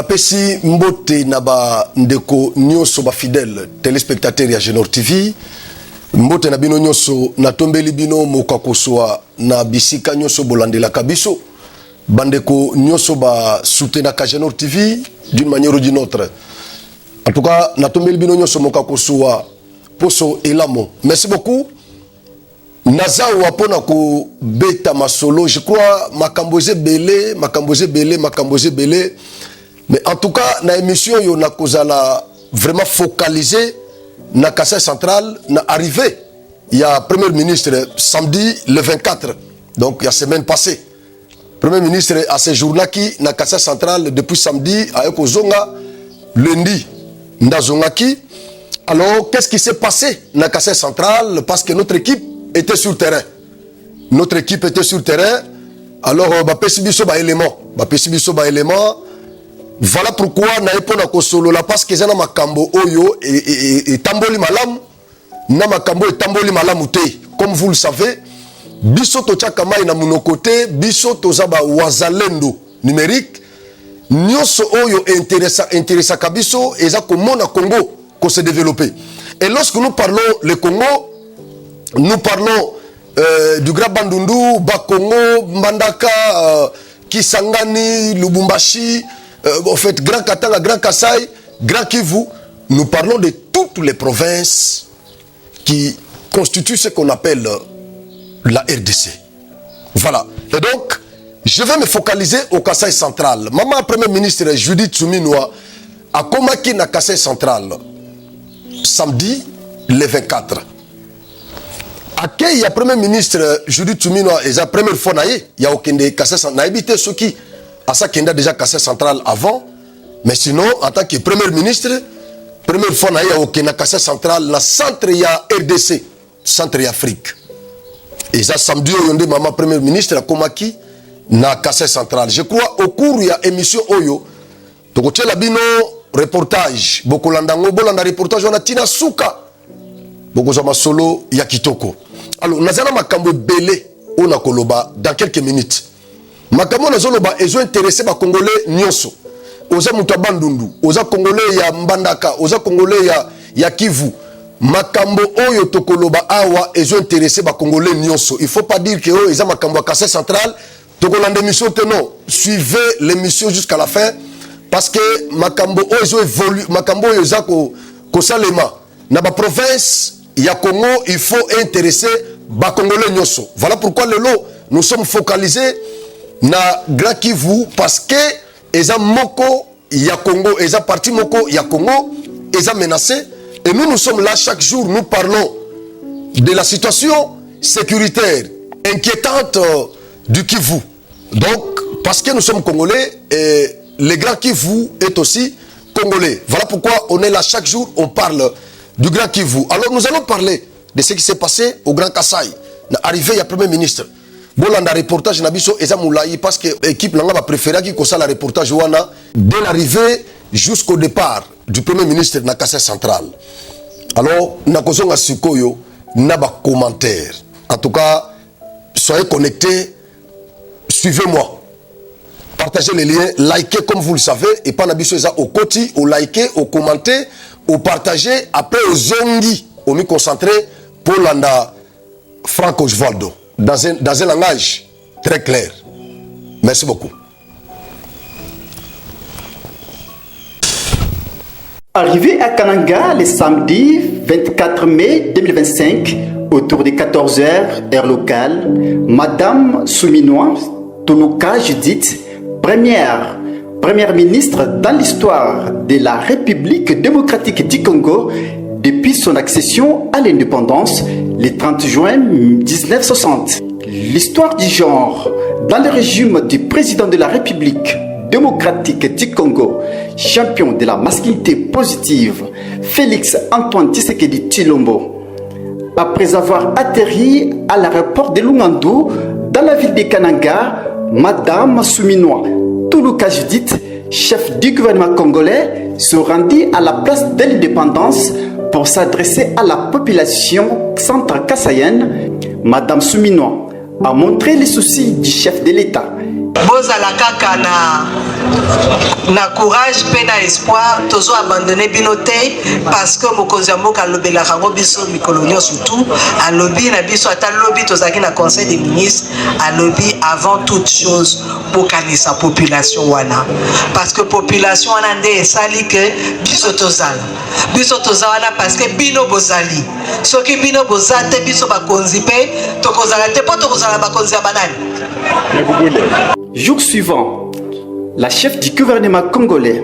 Napesi mbote naba ndeko nyoso ba fidèle téléspectateur ya Genor TV. Mbote na bino nyoso na tombeli bino mokakoswa na bisika nyoso bolandela kabiso. Bandeko nyoso ba soutenir ka Genor TV d'une manière ou d'une autre. En tout cas, na tombeli bino nyoso mokakoswa poso elamo. Merci beaucoup. Naza wapona ko beta masolo, je crois makamboze belé. Mais en tout cas, na émission yo na kozala vraiment focalisé na Kassai central na arrivé. Il y a premier ministre samedi le 24. Donc il y a semaine passée. Premier ministre a séjourné qui na Kassai central depuis samedi à Ekozonga lundi ndazongaki. Alors qu'est-ce qui s'est passé na Kassai central parce que notre équipe était sur terrain. Notre équipe était sur terrain. Alors ba pesibiso ba élément, voilà pourquoi na epona ko solo la parce que zana makambo oyo et tamboli malam na makambo et tamboli malam te. Comme vous le savez, biso to tchaka mai na munokote, biso to zaba wazalendo numérique. Nyoso oyo intéressa kabiso eza ko mona Congo ko se développer. Et lorsque nous parlons le Congo, nous parlons du Grand Bandundu, Bakongo, Mbandaka, Kisangani, Lubumbashi, en fait, Grand Katanga, Grand Kassai, Grand Kivu. Nous parlons de toutes les provinces qui constituent ce qu'on appelle la RDC. Voilà. Et donc, je vais me focaliser au Kassai central. Maman, Premier ministre Judith Suminwa, a comaki na Kassai central samedi le 24. Il y a Premier ministre Judith Suminwa, et la première fois, il y a aucun des Kassai central. Il y a habité ceux qui à ça qu'il y a déjà Kassai central avant, mais sinon, en tant que Premier ministre, première fois, il y a aucun Kassai central, dans le centre, il y a RDC, centre et Afrique. Et ça, samedi, il y a maman Premier ministre, à Komaki, na Kassai central. Je crois, au cours, il y a émission Oyo, donc, tu as bino reportage, beaucoup landango, bolanda reportage, on a Tina Souka, beaucoup zama solo, il y a Kitoko. Alors, Nazana Makambo Belé, on a Koloba, dans quelques minutes. Makambo nazoloba ezo intéressé ba Congolais nyonso. Oza muta bandundu, oza Congolais ya Mbandaka, oza Congolais ya Kivu. Makambo oyo tokoloba awa ezo intéressé ba Congolais nyonso. Il faut pas dire que oh eza makambo ya Kassai central, tokolanda émission te non. Suivez l'émission jusqu'à la fin parce que makambo oyo ezo évolue, makambo oyo eza ko salema. Na ba province ya Congo, il faut intéresser ba Congolais nyonso. Voilà pourquoi le lot nous sommes focalisés na Grand Kivu parce que eza moko ya Congo, eza parti moko ya Congo, eza menacé et nous sommes là chaque jour, nous parlons de la situation sécuritaire inquiétante du Kivu. Donc parce que nous sommes Congolais et le Grand Kivu est aussi Congolais. Voilà pourquoi on est là chaque jour, on parle du Grand Kivu. Alors nous allons parler de ce qui s'est passé au Grand Kassai. Arrivé il y a Premier ministre. Bon, dans le reportage, parce que l'équipe n'a préféré qu'il y ait le reportage dès l'arrivée jusqu'au départ du Premier ministre de Kassai central. Alors, nous avons un commentaire. En tout cas, soyez connectés, suivez-moi. Partagez les liens, likez comme vous le savez, et pas n'abusez au côté, au liker, au commenter, au partager, après au zongi, au mieux concentré pour l'anda Franco Osvaldo. Dans un langage très clair. Merci beaucoup. Arrivé à Kananga le samedi 24 mai 2025, autour de 14h, heure locale, Madame Suminwa Tuluka Judith, première ministre dans l'histoire de la République démocratique du Congo, depuis son accession à l'indépendance le 30 juin 1960. L'histoire du genre dans le régime du président de la République démocratique du Congo, champion de la masculinité positive, Félix Antoine Tshisekedi Tshilombo. Après avoir atterri à l'aéroport de Lungandu, dans la ville de Kananga, Madame Suminwa Tuluka Judith, chef du gouvernement congolais, se rendit à la place de l'indépendance pour s'adresser à la population centre-kassaïenne. Madame Suminwa a montré les soucis du chef de l'État bozala kaka na courage pe na espoir tozo abandonner bino te parce que mokonzi mboka lobela rango biso mikolo nyonso surtout alobi na biso ata lobi tozaki na conseil des ministres alobi avant toute chose bokanisa population wana parce que population wana nde esali que biso tozala wana parce que bino bozali soki bino bozate biso bakonzi pe tokozala te po tokozala bakonzi ya banani. Jour suivant, la chef du gouvernement congolais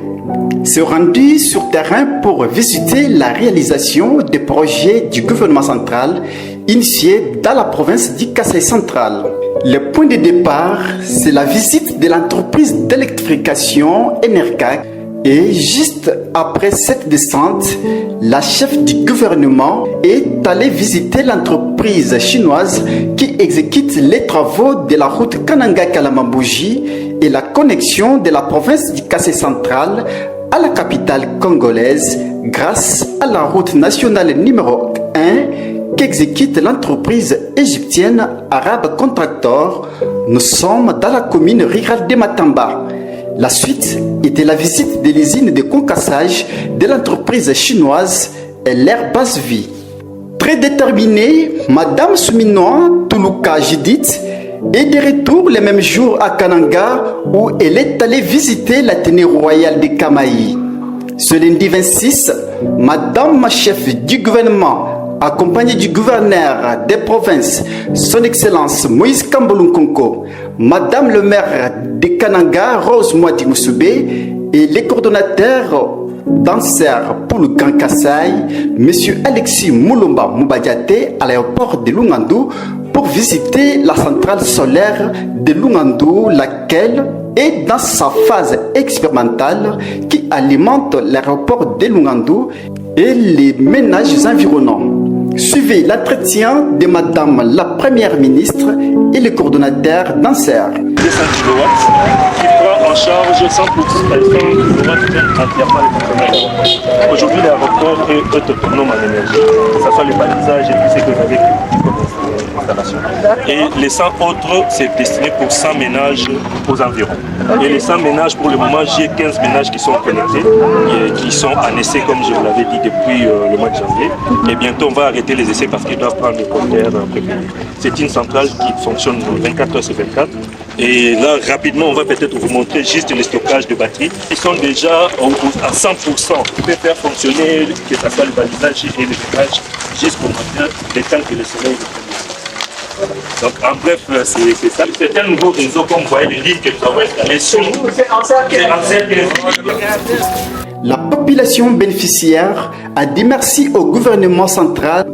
s'est rendue sur terrain pour visiter la réalisation des projets du gouvernement central initiés dans la province du Kasaï central. Le point de départ, c'est la visite de l'entreprise d'électrification Energa. Et juste après cette descente, la chef du gouvernement est allée visiter l'entreprise chinoise qui exécute les travaux de la route Kananga-Kalamambouji et la connexion de la province du Kasaï central à la capitale congolaise grâce à la route nationale numéro 1 qu'exécute l'entreprise égyptienne Arabe Contractor. Nous sommes dans la commune rurale de Matamba. La suite était la visite de l'usine de concassage de l'entreprise chinoise LR Basse-Vie. Très déterminée, Madame Souminois Toulouka Judith est de retour le même jour à Kananga où elle est allée visiter l'Athénée royale de Kamaï. Ce lundi 26, Madame chef du gouvernement, accompagnée du gouverneur des provinces, son Excellence Moïse Kambolunkonko, Madame le maire de Kananga, Rose Mwati Moussoubé, et les coordonnateurs danseurs pour le Grand Kasaï, M. Alexis Moulomba Moubadiate, à l'aéroport de Lungandou, pour visiter la centrale solaire de Lungandou, laquelle est dans sa phase expérimentale qui alimente l'aéroport de Lungandou et les ménages environnants. Suivez l'entretien de Madame la Première ministre et le coordonnateur danseurs. 200 kW qui prend en charge 100% entièrement les fonctionnaires. Aujourd'hui, l'aéroport est autonome en énergie, que ce soit le balisage et tout ce que vous avez comme installation. Et les 100 autres, c'est destiné pour 100 ménages aux environs. Et les 100 ménages, pour le moment, j'ai 15 ménages qui sont connectés, et qui sont en essai, comme je vous l'avais dit, depuis le mois de janvier. Et bientôt, on va arrêter les essais parce qu'ils doivent prendre le compteur prévu. C'est une centrale qui fonctionne 24 heures sur 24. Et là, rapidement, on va peut-être vous montrer juste le stockage de batteries. Ils sont déjà à 100%. Ils peuvent faire fonctionner, que ce soit le balisage et le ménage, jusqu'au matin, le temps que le soleil est. Donc, en bref, c'est ça. C'est un nouveau réseau, comme vous voyez, les lignes que nous avons installées sur nous. C'est en cercle. La population bénéficiaire a dit merci au gouvernement central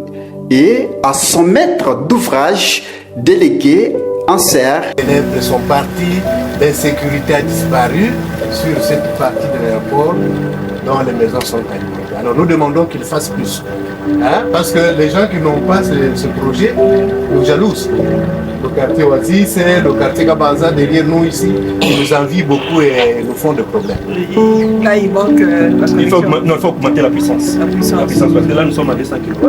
et à son maître d'ouvrage délégué Anser. Les élèves sont partis, l'insécurité a disparu sur cette partie de l'aéroport dont les maisons sont alimentées. Alors nous demandons qu'ils fassent plus. Parce que les gens qui n'ont pas ce projet nous jalousent. Le quartier Oasis, le quartier Kabanza derrière nous ici, ils nous envient beaucoup et nous font des problèmes. Là, il manque il faut augmenter la puissance. Parce que là, nous sommes à 200 kW.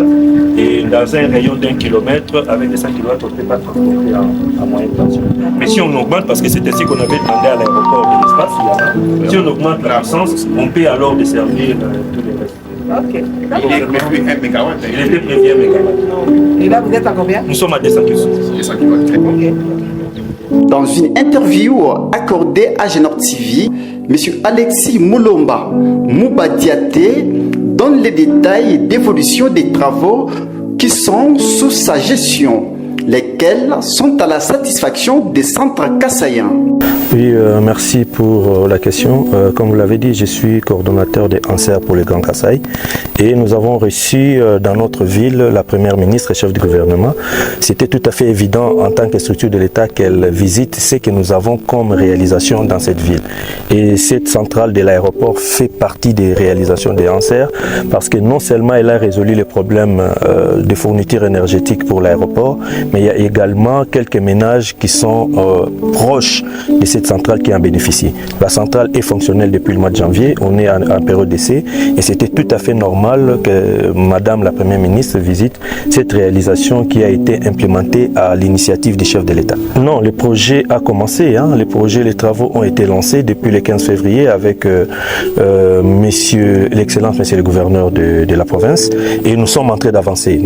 Et dans un rayon d'1 kilomètre, avec 200 kW, on ne peut pas transporter à moyenne tension. Mais si on augmente, parce que c'est ainsi qu'on avait demandé à l'aéroport de l'espace, si on augmente la puissance, on peut alors desservir tous les restes. Ok. Il était prévu 1 MW. Et là, vous êtes à combien? Nous sommes à 200 kW. Dans une interview accordée à Genor TV, M. Alexis Moulomba Moubadiate donne les détails d'évolution des travaux qui sont sous sa gestion, lesquels sont à la satisfaction des centres kassaïens. Oui, merci pour la question. Comme vous l'avez dit, je suis coordonnateur des Anser pour le Grand Kasaï et nous avons reçu dans notre ville la Première ministre et chef du gouvernement. C'était tout à fait évident en tant que structure de l'État qu'elle visite ce que nous avons comme réalisation dans cette ville. Et cette centrale de l'aéroport fait partie des réalisations des Anser parce que non seulement elle a résolu les problèmes de fourniture énergétique pour l'aéroport, mais il y a également quelques ménages qui sont proches de cette cette centrale qui en bénéficie. La centrale est fonctionnelle depuis le mois de janvier, on est en période d'essai et c'était tout à fait normal que Madame la Première ministre visite cette réalisation qui a été implémentée à l'initiative du chef de l'État. Non, le projet a commencé, les travaux ont été lancés depuis le 15 février avec l'excellence monsieur le gouverneur de la province et nous sommes en train d'avancer.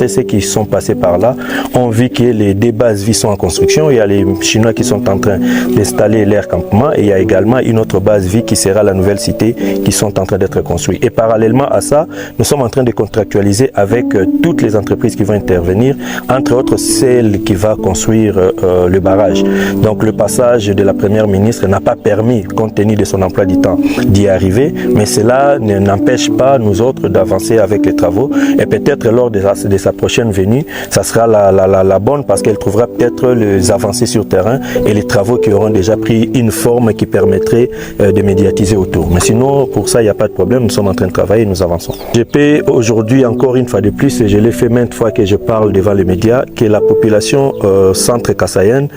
Ceux qui sont passés par là ont vu que les deux bases vie sont en construction. Il y a les Chinois qui sont en train d'installer leur campement et il y a également une autre base vie qui sera la nouvelle cité qui sont en train d'être construites. Et parallèlement à ça, nous sommes en train de contractualiser avec toutes les entreprises qui vont intervenir, entre autres celle qui va construire le barrage. Donc le passage de la Première ministre n'a pas permis, compte tenu de son emploi du temps, d'y arriver, mais cela n'empêche pas nous autres d'avancer avec les travaux et peut-être lors de sa prochaine venue, ça sera la bonne parce qu'elle trouvera peut-être les avancées sur terrain et les travaux qui auront déjà pris une forme qui permettrait de médiatiser autour. Mais sinon, pour ça, il n'y a pas de problème, nous sommes en train de travailler et nous avançons. Je peux aujourd'hui, encore une fois de plus, et je l'ai fait maintes fois que je parle devant les médias, que la population centre-kassaïenne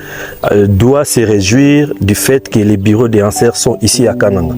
doit se réjouir du fait que les bureaux des Anser sont ici à Kananga.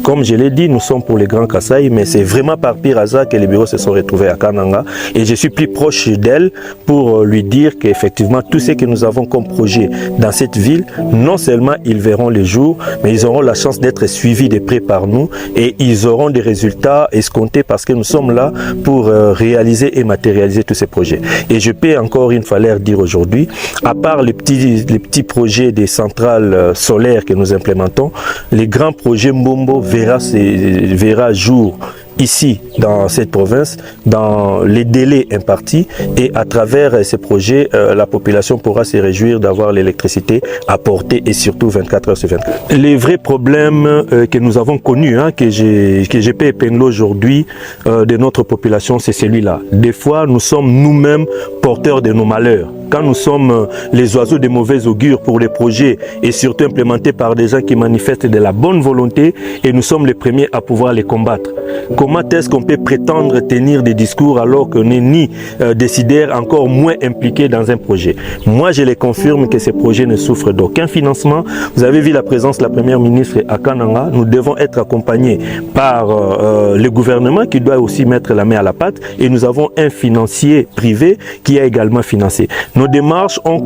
Comme je l'ai dit, nous sommes pour les Grands Kasaï, mais c'est vraiment par pire hasard que les bureaux se sont retrouvés à Kananga et je suis plus proche d'elle pour lui dire qu'effectivement tout ce que nous avons comme projet dans cette ville, non seulement ils verront le jour, mais ils auront la chance d'être suivis de près par nous et ils auront des résultats escomptés parce que nous sommes là pour réaliser et matérialiser tous ces projets. Et je peux encore une fois leur dire aujourd'hui, à part les petits projets des centrales solaires que nous implémentons, les grands projets Mbombo verra jour ici dans cette province dans les délais impartis et à travers ces projets la population pourra se réjouir d'avoir l'électricité apportée et surtout 24 heures sur 24. Les vrais problèmes que nous avons connus, que je peux épingler aujourd'hui de notre population, c'est celui-là. Des fois nous sommes nous-mêmes porteurs de nos malheurs. Quand nous sommes les oiseaux de mauvais augure pour les projets et surtout implémentés par des gens qui manifestent de la bonne volonté et nous sommes les premiers à pouvoir les combattre. Comment est-ce qu'on peut prétendre tenir des discours alors qu'on n'est ni décideur, encore moins impliqué dans un projet? Moi, je les confirme que ces projets ne souffrent d'aucun financement. Vous avez vu la présence de la Première ministre à Kananga. Nous devons être accompagnés par le gouvernement qui doit aussi mettre la main à la pâte et nous avons un financier privé qui a également financé. Nos démarches ont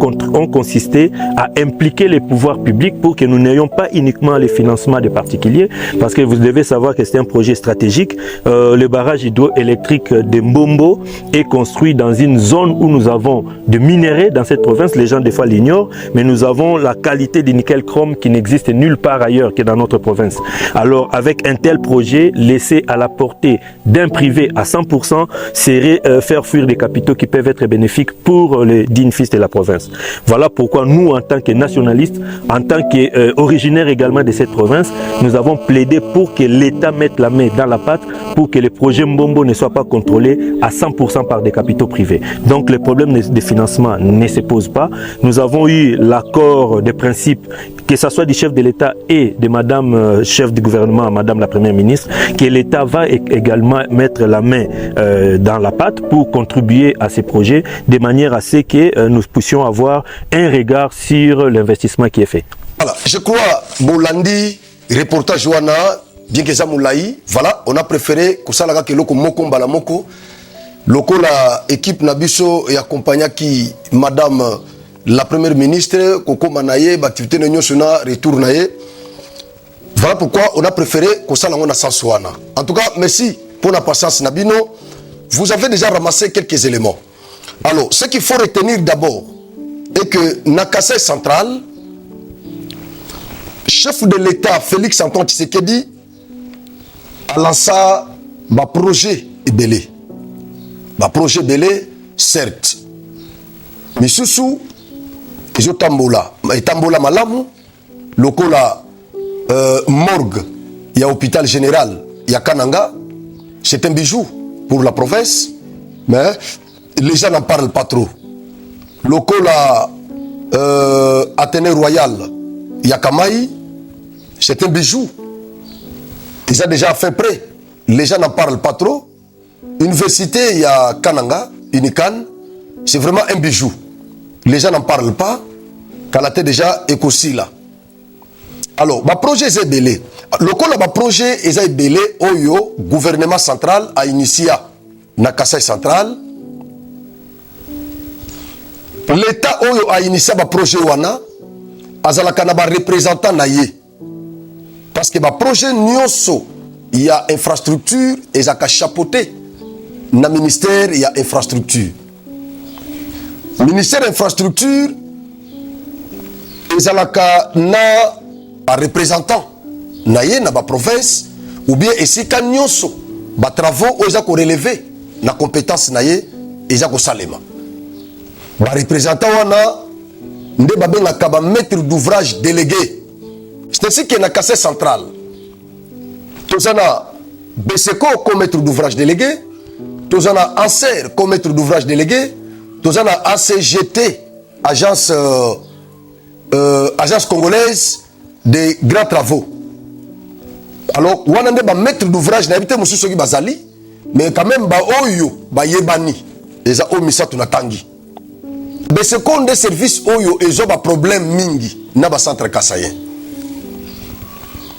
consisté à impliquer les pouvoirs publics pour que nous n'ayons pas uniquement les financements des particuliers, parce que vous devez savoir que c'est un projet stratégique. Le barrage hydroélectrique de Mbombo est construit dans une zone où nous avons de minerais dans cette province. Les gens des fois l'ignorent, mais nous avons la qualité de nickel chrome qui n'existe nulle part ailleurs que dans notre province. Alors avec un tel projet, laissé à la portée d'un privé à 100%, serait faire fuir des capitaux qui peuvent être bénéfiques pour les dignes fils de la province. Voilà pourquoi nous, en tant que nationalistes, en tant qu'originaires également de cette province, nous avons plaidé pour que l'État mette la main dans la pâte pour que les projets Mbombo ne soient pas contrôlés à 100% par des capitaux privés. Donc le problème de financement ne se pose pas. Nous avons eu l'accord de principe, que ce soit du chef de l'État et de Madame chef du gouvernement, Madame la Première ministre, que l'État va également mettre la main dans la pâte pour contribuer à ces projets de manière à ce que nous puissions avoir un regard sur l'investissement qui est fait. Voilà, je crois, Bolandi, reportage Wana, bien que ça moulaï, voilà, on a préféré que ça que loko moko mbala moko, loko la équipe Nabiso et accompagné qui Madame la Première ministre, Koko Manaye, l'activité de Nyosuna, retour naye. Voilà pourquoi on a préféré que ça l'on a sans Wana. En tout cas, merci pour la patience Nabino. Vous avez déjà ramassé quelques éléments. Alors, ce qu'il faut retenir d'abord est que Nakasai central, chef de l'État Félix Antoine Tshisekedi a lancé un projet belé. Un projet belé, certes. Mais sous ils ont tambola malamu, lokola morgue, il y a hôpital général, il y a Kananga, c'est un bijou pour la province, mais les gens n'en parlent pas trop. Lokola Athénée Royal, il y a Kamaï, c'est un bijou. Ils ont déjà fait prêt. Les gens n'en parlent pas trop. Université, il y a Kananga, Unikan, c'est vraiment un bijou. Les gens n'en parlent pas. Kalaté déjà Ekosila. Alors, ba projet est belé. Le col ba projet est belé oyo gouvernement central a initié na Kasai central. L'État oyo a initié ba projet wana azalaka na ba représentant na ye. Parce que ba projet nyonso il y a infrastructure et ça a chapeauté na ministère il y a infrastructure. Ministère infrastructure ezalaka na ba représentant na ye na ba province ou bien esika nyonso ba travaux oza ko relever na compétence na ye eza ko salema. Ba représentant wana nde ba bengaka ba maître d'ouvrage délégué. C'est ainsi que na Kasai central. Tozana BSECO comme maître d'ouvrage délégué, tozana ANSER comme maître d'ouvrage délégué, tozana ACGT, agence congolaise des grands travaux. Alors, on a des maîtres d'ouvrage, bazali, mais quand même, oyo, yebani, les a omisa tunatangi. Mais ce qu'on des services oyo, ils ont un problème mingi, na ba centre kassayen.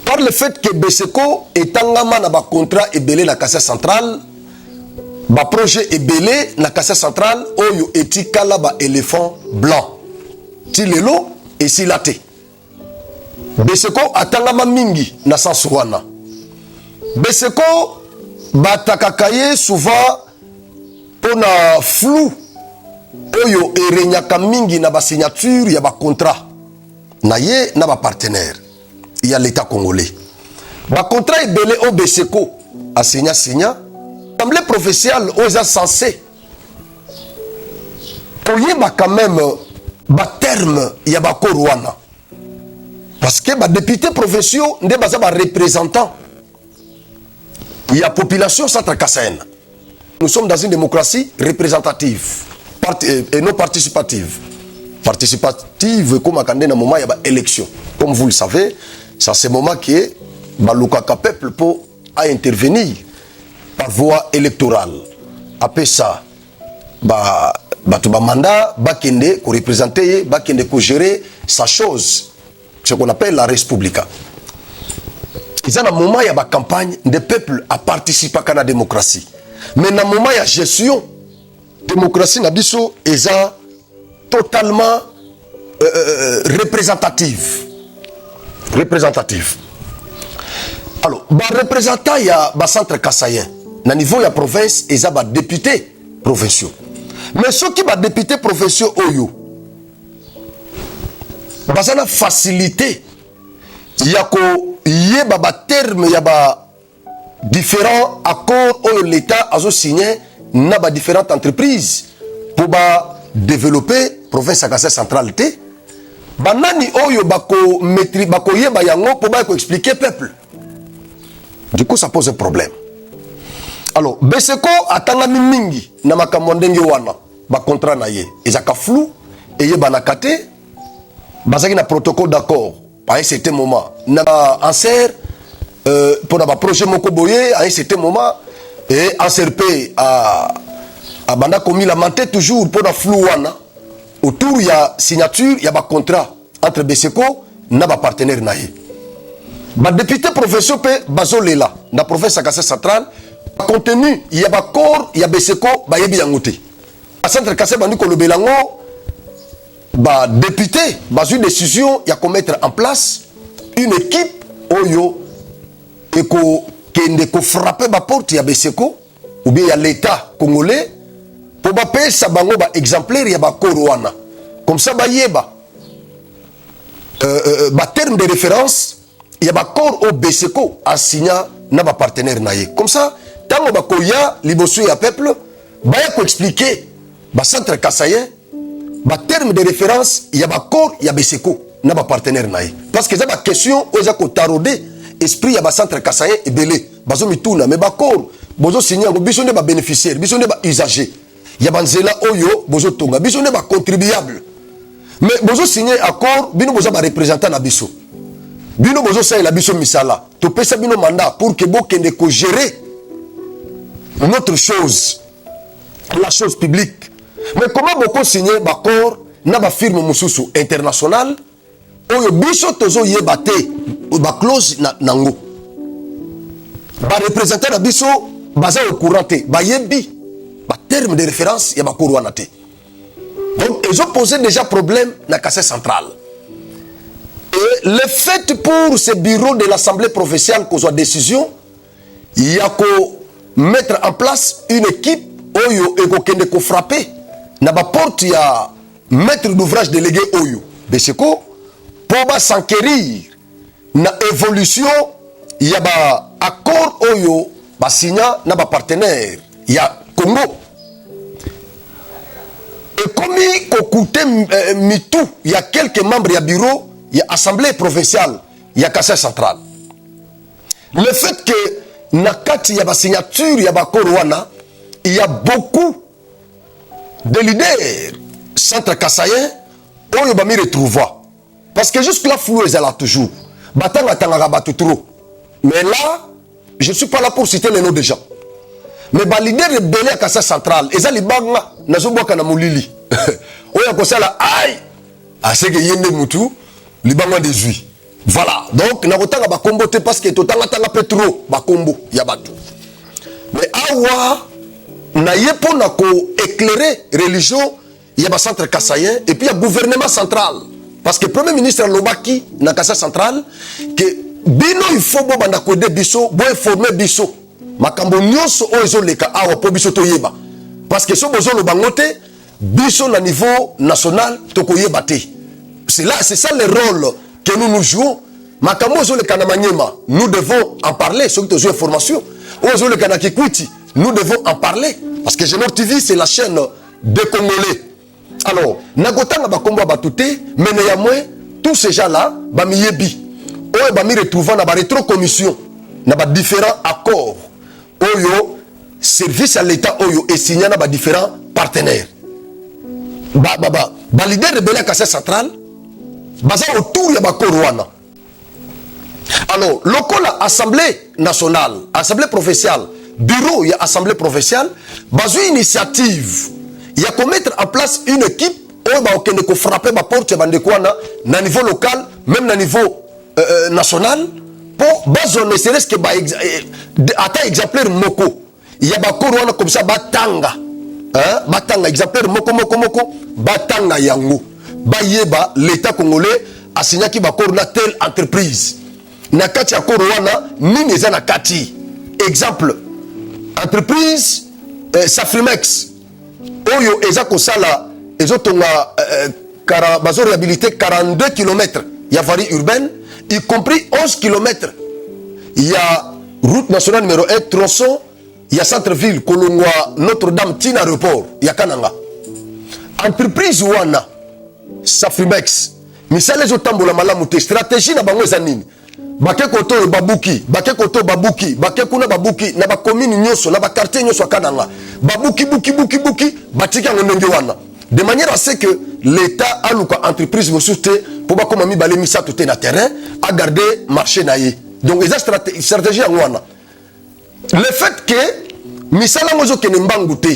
Par le fait que BSECO est engagé dans un contrat et belé la Kasai centrale, ba projet est belé la Kasai centrale, oyo etikala ba éléphant blanc. Ti lelo et si laté. BSECO atangama mingi na sansuwana. BSECO batakakaye souvent pona flou oyo erenyaka mingi na ba signature ya ba contrat na ye na ba partenaire. Il y a l'État congolais. Le contrat est belé au BSECO à signa. L'Assemblée professionnelle aux censé. Pour y avoir quand même un terme, il y a un Rwanda. Parce que les députés provinciaux ne sont pas représentants. Il y a population centre-kassaïenne. Nous sommes dans une démocratie représentative et non participative. Participative, comme à un moment, il y a une élection. Comme vous le savez, c'est à ce moment que le peuple peut intervenir par voie électorale. Après ça, mandat, bakende, ko représenter, bakende, ko gérer sa chose, ce qu'on appelle la Respublica. Il y a un moment, il y a une campagne, le peuple a participé à la démocratie. Mais dans un moment, il y a gestion. La démocratie, est totalement représentative. Alors, les représentants, il y a un centre kassayen. Au niveau de la province, il y a des députés provinciaux. Mais ceux qui sont députés provinciaux, il y a une facilité. Il y a des termes, il y a différents accords où l'État a signé dans différentes entreprises pour développer la province de Kasai centrale. Banani oyo bako yeba yango pour expliquer peuple. Du coup ça pose un problème. Alors BSECO atanga mingi na makambo ndenge wana ba contrat na ye ezaka flou et yeba na kate bazaki na protocole d'accord à un certain moment na ANSER pour ba projet moko boye à un certain moment et ANSERP a banda komi la manté toujours pour la flou wana. Autour, il y a signature, il y a un contrat entre BSECO et les partenaires. Les députés provinciaux sont là, dans la province de Kasai centrale. Contenu, il y a un corps, il y a BSECO, il y a un côté. À centre Kasai, il y a un député, il y a une décision, il y a qu'on mettre en place une équipe qui frappe la porte, il y a BSECO, ou bien il y a l'État congolais. Pour payer ça bango ba exemplaire ya ba korwana comme ça ba yeba terme de référence il y a ba corps au BSECO a signé na ba partenaire naie comme ça tango ba koya liboso ya peuple ba ya ko expliquer ba centre kassayen ba terme de référence il y a ba corps ya BSECO na ba partenaire naie parce que ça ba question oza ko tarauder esprit ya ba centre kassayen et belé bazo mituna mais ba corps bozo signer ngo biso ne ba bénéficiaire biso ne ba usager. Il y a banzela oyo bozo tonga biso ne ba contribuable mais bozo signer accord bino bozo ba représentant na biso bino bozo sa la biso misala to pesa bino mandat pour que bokende ko gérer notre chose la chose publique mais comment boko signer accord na ba firme mususu international oyo biso tozo yeba te ba clause nango ba représentant na biso baza au courant te ba yebi ba terme de référence ya ba wana te. Donc ils ont posé déjà problème na Kassai central. Et le fait pour ce bureau de l'Assemblée provinciale qu'on soit décision, il y a qu'au mettre en place une équipe oyo ekokende ko frapper na ba porte ya maître d'ouvrage délégué oyo Beseko pour ba s'enquérir na évolution ya ba accord oyo ba signa na ba partenaire ya Congo. Et comme il coûté mitou, il y a quelques membres du bureau, il y a assemblée provinciale, il y a Kassai central. Le fait que nakati il y a signature, il y a Korwana, il y a beaucoup de leaders centre Kassaïen où il y a retrouvé. Parce que jusque là, flou est là toujours. Batanga tanga batu trop. Mais là, je ne suis pas là pour citer les noms des gens. Mais les leaders rebelles à Kassai central, ils ont les banga, ils ont les moulili. Oya kosala aïe à ce que yende mutu libanga des huit. Voilà. Donc na kotanga ba kombo te parce que totanga tanga petro ba kombo ya batu. Mais awa na yepo na ko éclairer religion ya ba centre kassaïen et puis ya gouvernement central parce que premier ministre Lobaki na Kassai central que bino il faut bo banda ko de biso bo informer biso makambo nyonso ozo leka awa po biso to yeba parce que so bozo lo bangote biso na niveau national tokoye baté. C'est ça le rôle que nous jouons. Makamo zo le kanamanyema, nous devons en parler. Ceux qui ont information, ozo le kanakikwiti, nous devons en parler parce que Genor TV c'est la chaîne des Congolais. Alors, nagotanga bakombo batouté, mais néanmoins tous ces gens-là ba miyebi. Oyo ba mi retrouvant na ba rétro commission, na ba différents accords. Oyo service à l'état oyo et signé na ba différents partenaires. Ba leader de Kassai Kassai central baza autour ya bakoro wana. Alors lokola assemblée nationale, assemblée provinciale, bureau ya assemblée provinciale bazo initiative ya ko mettre en place une équipe oyo ba okende ko frapper ba porte ya bandeko wana na niveau local même na niveau national pour bazo ne serait-ce que ba ata exemplaire moko ya bakoro wana comme ça batanga. Batanga exemplaire moko batanga yango bayeba l'état congolais a signé ki bakoro na telle entreprise na kati ya koro wana nini eza na kati exemple entreprise Safrimex oyo eza kosala ezotonga bazo réhabiliter 42 km ya varie urbaine y compris 11 km il y a route nationale numéro 1 tronçon. Il y a centre-ville, Kolongwa, Notre-Dame, Tina Aéroport, il y a Kananga. Entreprise Wana, Safrimex, misale les otambola malamute, stratégie na bango zanini. Bake koto babuki, bake koto babuki, bake kuna babuki, na ba commune nyoso, na ba quartier nyoso Kananga. Babuki, batika ngonenge wana. De manière à ce que l'État a luka entreprise moussoute pour ba komami balé misa tout na terrain, à garder marché naïe. Donc, ils ont stratégie en wana. Le fait que misala mozo kene mbangu te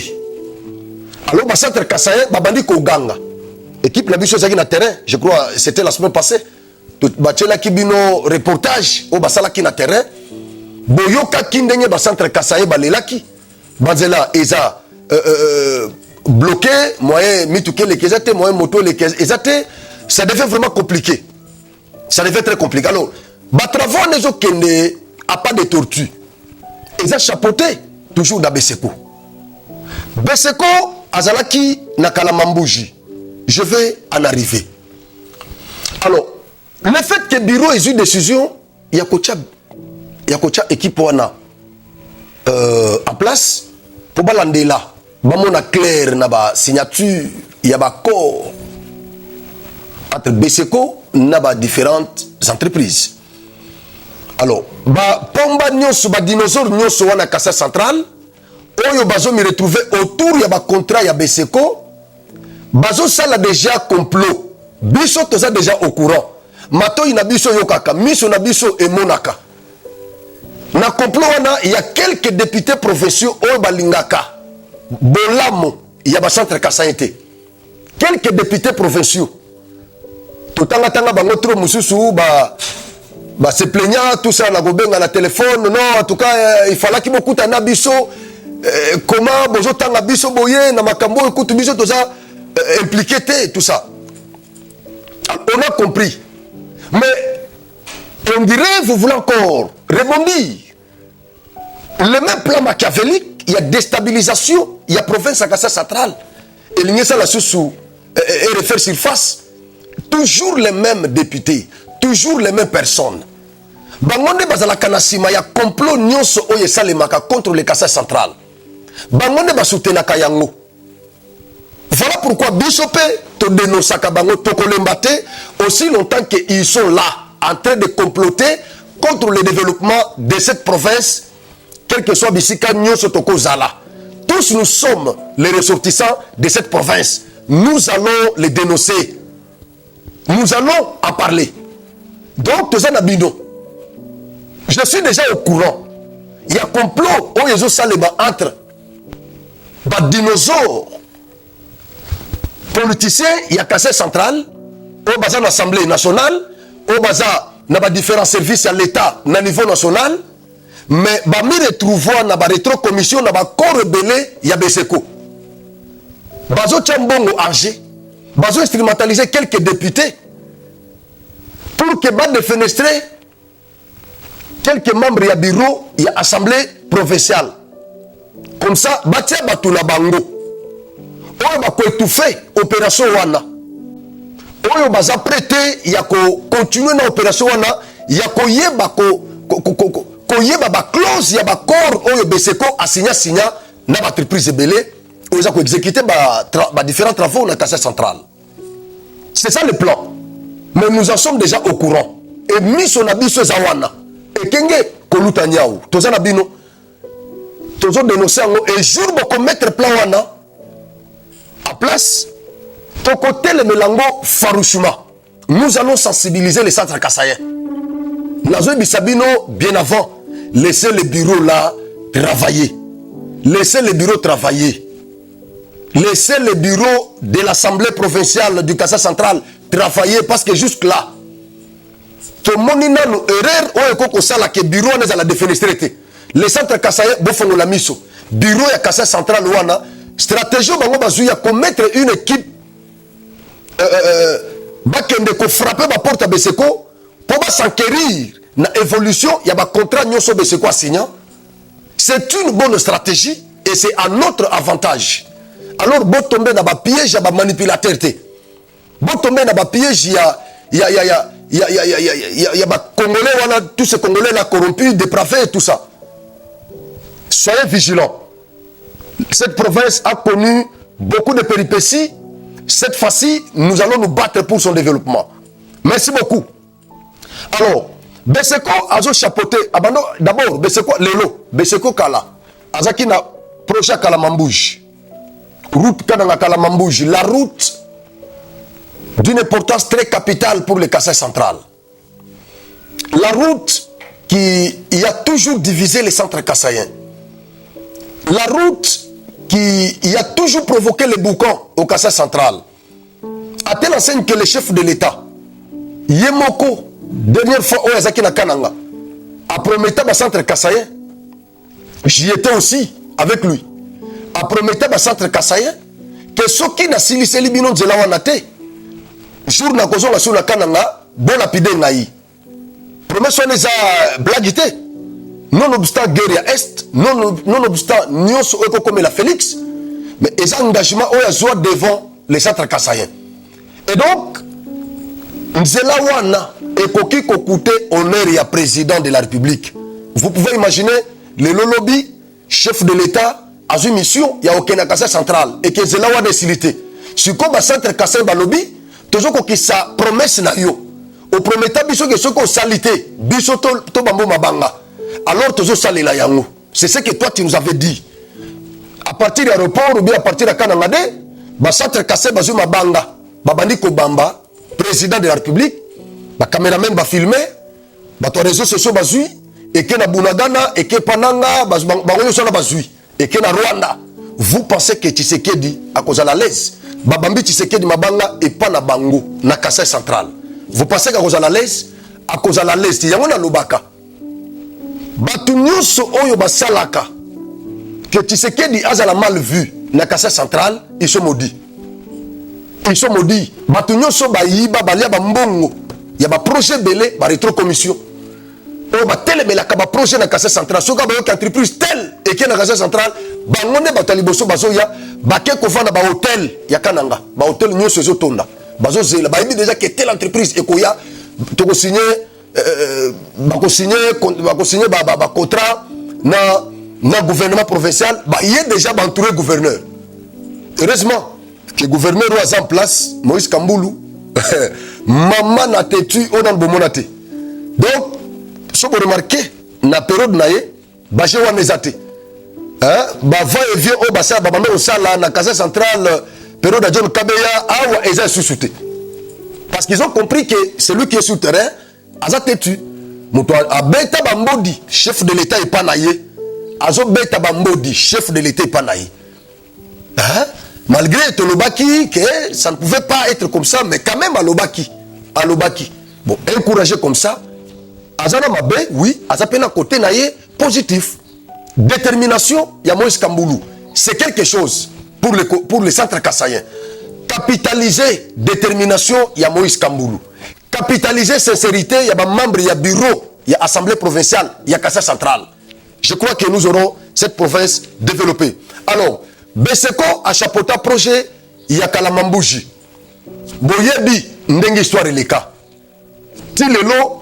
alors ba centre Kassaïen babandi ko ganga équipe la biso zaki na terrain je crois c'était la semaine passée tout batela kibino reportage au basala ki na terrain boyoka kindenye ba centre Kassaïen balelaki bazela eza bloqué moyen mituke les kezate moyen moto les kezate ça devient vraiment compliqué ça devient très compliqué alors ba travaux nezo kende a pas de tortue. Ils ont chapeauté toujours dans Beseko. Beseko, Azalaki, Nakalamambouji. Je vais en arriver. Alors, le fait que le bureau ait eu une décision, il y a une équipe en place pour balander là. Il y a clair, il y a signature, il y a accord entre Beseko et différentes entreprises. Alors, pomba nyonso ba dinosaure nyonso wana Kassai central oyo bazo mi retrouver autour ya ba contrat ya Beseko bazo sala déjà complot biso toza déjà au courant mato ina biso yokaka miso na biso emonaka na complot wana il y a quelques députés provinciaux oyo balingaka bolamo ya ba centre Kassaïen te quelques députés provinciaux tanga bango trop mususu se plaignant tout ça na gobenga na téléphone. Non, en tout cas il fallait qu'il beaucoup tana biso comment bozo tanga biso boye na makambo écoute biso tout ça impliqué tout ça. On a compris. Mais on dirait vous voulez encore rebondir. Le même plan machiavélique, il y a déstabilisation, il y a province à Kassai centrale. Et l'Union ça la sous et refaire surface. Toujours les mêmes députés, toujours les mêmes personnes. Bangonde bazala kanasima ya complot nyonso oye salemaka contre le Kassai central. Bangonde basutena kayango. Voilà pourquoi Bishopé te dénonce à bango tokolembate aussi longtemps qu'ils sont là en train de comploter contre le développement de cette province, quel que soit Bissika nyonso toko zala. Tous nous sommes les ressortissants de cette province. Nous allons les dénoncer. Nous allons en parler. Donc, Tozana Bino, je suis déjà au courant. Il y a un complot entre les dinosaures politiciens, il y a Kassai central, au bas de l'Assemblée nationale, au bas de différents services à l'État à niveau national, mais nous retrouvons dans la rétro-commission, dans le corps rebellé, il y a Beseko. Bazo Tchambongo Angers. Bazo instrumentaliser quelques députés pour que bande de fenestrer quelques membres du bureau et assemblée provinciale. Comme ça, batia batuna bango. Oyo bako étouffer opération wana. Oyo baza prêté ya ko continuer na opération wana, ya ko yeba ko yeba ba clause ya ba corps oyo Beseko a signé na ba entreprise belé. Ils ont exécuté différents travaux dans la Kassai centrale. C'est ça le plan. Mais nous en sommes déjà au courant. Et mis son habit sur Zawana. Et Kenge Koluta Niaou. Tozana Bino. Tozo dénoncé un jour pour mettre plan Wana. À place. Ton côté le Mélango farouchement. Nous allons sensibiliser les centres kassaïens. Nazo Bissabino, bien avant, laissez les bureaux là travailler. Laissez les bureaux travailler. Laissez le bureau de l'Assemblée provinciale du Kassai central travailler parce que jusque-là, tout le monde a une erreur ou que le bureau est à la défenestrité. Les centres Kassaïens, bon, la mission. Bureau et Kassai central, stratégie, on mettre une équipe qui frapper la porte à Beseko pour s'enquérir dans l'évolution. Il y a un contrat sur Beseko à signer. C'est une bonne stratégie et c'est à notre avantage. Alors, bon tomber dans le piège, il y a un manipulateur. Bon tomber dans le piège, il y a Congolais, tous ces Congolais là corrompus, dépravés et tout ça. Soyez vigilants. Cette province a connu beaucoup de péripéties. Cette fois-ci, nous allons nous battre pour son développement. Merci beaucoup. Alors, Beseko a chapeauté. D'abord, Beseko Lelo, Beseko Kala. Azakina, projet Kalamambouj. Route Kananga Kalamambouj, la route d'une importance très capitale pour le Kassai central. La route qui a toujours divisé les centres kassaïens. La route qui a toujours provoqué les boucans au Kassai central. À telle enseigne que le chef de l'État, Yemoko, dernière fois au Yazakina Kananga, a prometté au centre kassaïen. J'y étais aussi avec lui. A prometté au centre kassaïen que ceux qui n'a silissé libino de la wanate, jour na kozo la sur la Kananga, bon lapide naï. Promesse on a blaguité. Non-obstant guerre à Est, non-obstant Nyos comme la Félix, mais les engagements ont devant les centres kassaïens. Et donc, Nzela Wana et Koki Kokouté honneur et président de la République. Vous pouvez imaginer le lobby, chef de l'État, a une mission, il y a aucun Kassai central, et que Nzela Wana est silité. Si comme le centre kassaïen lobby, toujours qu'il sa promesse na yo. Au promettant biso que ce qu'on salité, biso to bambo mabanga. Alors, c'est ce que toi tu nous avais dit. À partir de l'aéroport ou bien à partir de Kanangade, le centre Kassai Bazuma Banga, Babandiko Bamba, président de la République, le caméraman va filmer, les réseaux sociaux bazui, et que na Bunagana, et que Pananga, et que na Rwanda. Vous pensez que Tshisekedi, à cause de la l'aise, Babambi Tshisekedi Mabanga et pas na Bango, na Kassai central. vous pensez qu'à cause à l'aise, à cause à l'aise, il y a un lobaka. Batu nyonso oyo basalaka que Tshisekedi a la mal vu na Kasai central, ils sont maudits. Ils sont maudits. Batu nyonso bayiba balia ba mbongo. Il y a ba projet belé, ba rétro commission. O ba telemelaka ba projet na Kasai central. Soka ba yo entreprise tel et qui na Kasai central, bangone bataliboso bazoya, bake kovanda ba hôtel ya kananga. Ba hôtel nyonso ezotonda. Bazo zela ba yebi déjà que telle entreprise ekoya to signer signer contrat na gouvernement provincial, il est déjà entouré gouverneur. Heureusement que le gouverneur est en place, Moïse Kamboulou, maman n'a têtu, on a bomonate. Donc, si vous remarquez, dans la période naïe, je vais vous dire, va et vient au bassin, au sala, na Kasai central, période de John Kabeya, awa eza sous-souté. Parce qu'ils ont compris que celui qui est sous terrain, aza têtu. Muto abeta bambodi, chef de l'État est pas naïe. Azo beta bambodi, chef de l'État est pas naïe. Malgré Tolobaki, que ça ne pouvait pas être comme ça, mais quand même à Lobaki. Bon, encouragé comme ça, Azana Mabe, oui, Azapena côté naïe, positif. Détermination, il y a Moïse Kamboulou. C'est quelque chose pour les centres kassaïens. Capitaliser détermination, il y a Moïse Kamboulou. Capitaliser sincérité, il y a des membres, il y a bureau, il y a assemblée provinciale, il y a Kasai central. Je crois que nous aurons cette province développée. Alors, Beseko a chapeauté projet, il y a Kalamambouji. Boyebi, n'dengue histoire et les cas. Tilelo,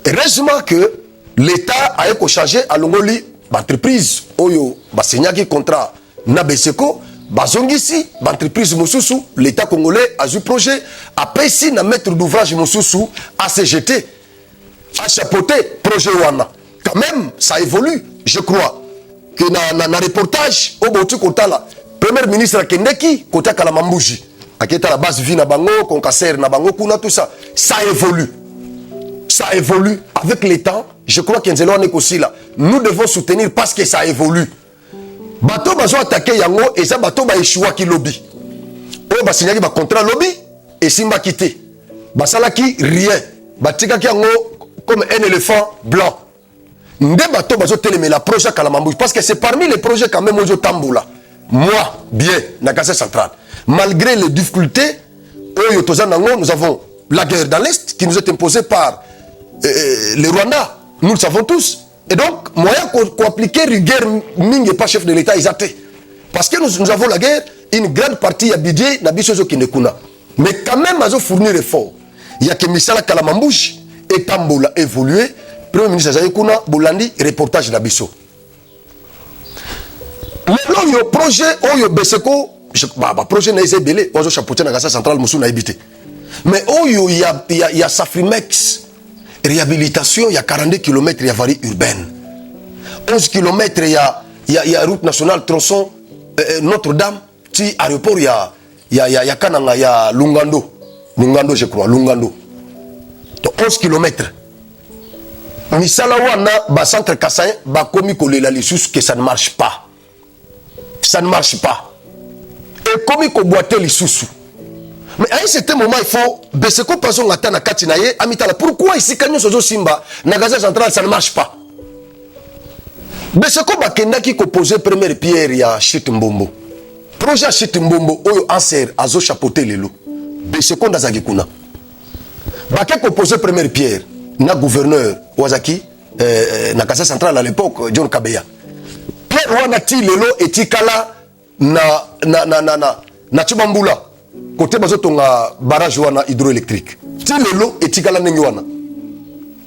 heureusement que l'État a éco-chargé à l'ongoli, l'entreprise, Oyo, Basenyaki contrat, na Beseko, Bazongisi, l'entreprise Moussousou, l'État congolais a eu projet, a payé na maître d'ouvrage Moussousou, a CGT, a chapeauté projet Wana. Quand même, ça évolue, je crois. Que na reportage, au Bouti Kotala, Premier ministre Kendeki, Kota Kalamambouji, à qui est à la base vie na bango, Konkaser na bango, Kuna, tout ça, ça évolue. Ça évolue avec le temps. Je crois qu'il y a un aussi là. Nous devons soutenir parce que ça évolue. Bateau bazo attaqué yango et ça bateau ba échoua qui lobby. Oh ba signé ba contrat lobby et simba quitté. Ba salaki rien. Ba tika ki yango comme un éléphant blanc. Nde bateau bazo télémé la projet Kalamambouji parce que c'est parmi les projets quand même au Tamboula. Moi bien na Kasai central. Malgré les difficultés au Tozanango, nous avons la guerre dans l'est qui nous est imposée par le Rwanda. Nous le savons tous. Et donc, moyen qu'on appliquer rigueur, Ming n'est pas chef de l'État, ils attaquent. Parce que nous avons la guerre, une grande partie a budget, n'a pas de qui ne connaît. Mais quand même, ils ont fourni l'effort. Il y a que Misala Kalamambouche et Tamboula évolué. Premier ministre Zayekuna, Bolandi, reportage d'Abisso. Maintenant, il y a un projet, il y a Beseko, le projet n'a pas belé, il y a un chapeauté dans la Kasai centrale, Moussou n'a habité. Mais il y a Safrimex. Réhabilitation, il y a 42 km, il y a varie urbaine. 11 km, il y a route nationale, tronçon Notre-Dame. Si aéroport, il y a Kananga, il y a Lungando. Lungando, je crois, Lungando. Donc 11 km. Misalawana, ba centre Kassaïen, ba komi kolela lissus que ça ne marche pas. Ça ne marche pas. Et komi ko boite lissus. Mais à un certain moment, il faut baisser quoi parce qu'on attend à Katinaye, Amitala. Pourquoi ici, quand nous sommes Simba, Nagaza central, ça ne marche pas? Baisser quoi Bakenda qui posé première pierre, il y a Chitimbombo. Projet Chitimbombo, Oyo Anser, Azo chapeauté les lots. Baisser quoi Nazagikuna. Baké posé première pierre, na gouverneur, Wazaki, Nagaza central à l'époque, John Kabeya. Pierre Wanati, les lots, et Tikala, na Chibambula. Côté bazotonga barrage wana hydroélectrique. Si le lot est tigala wana.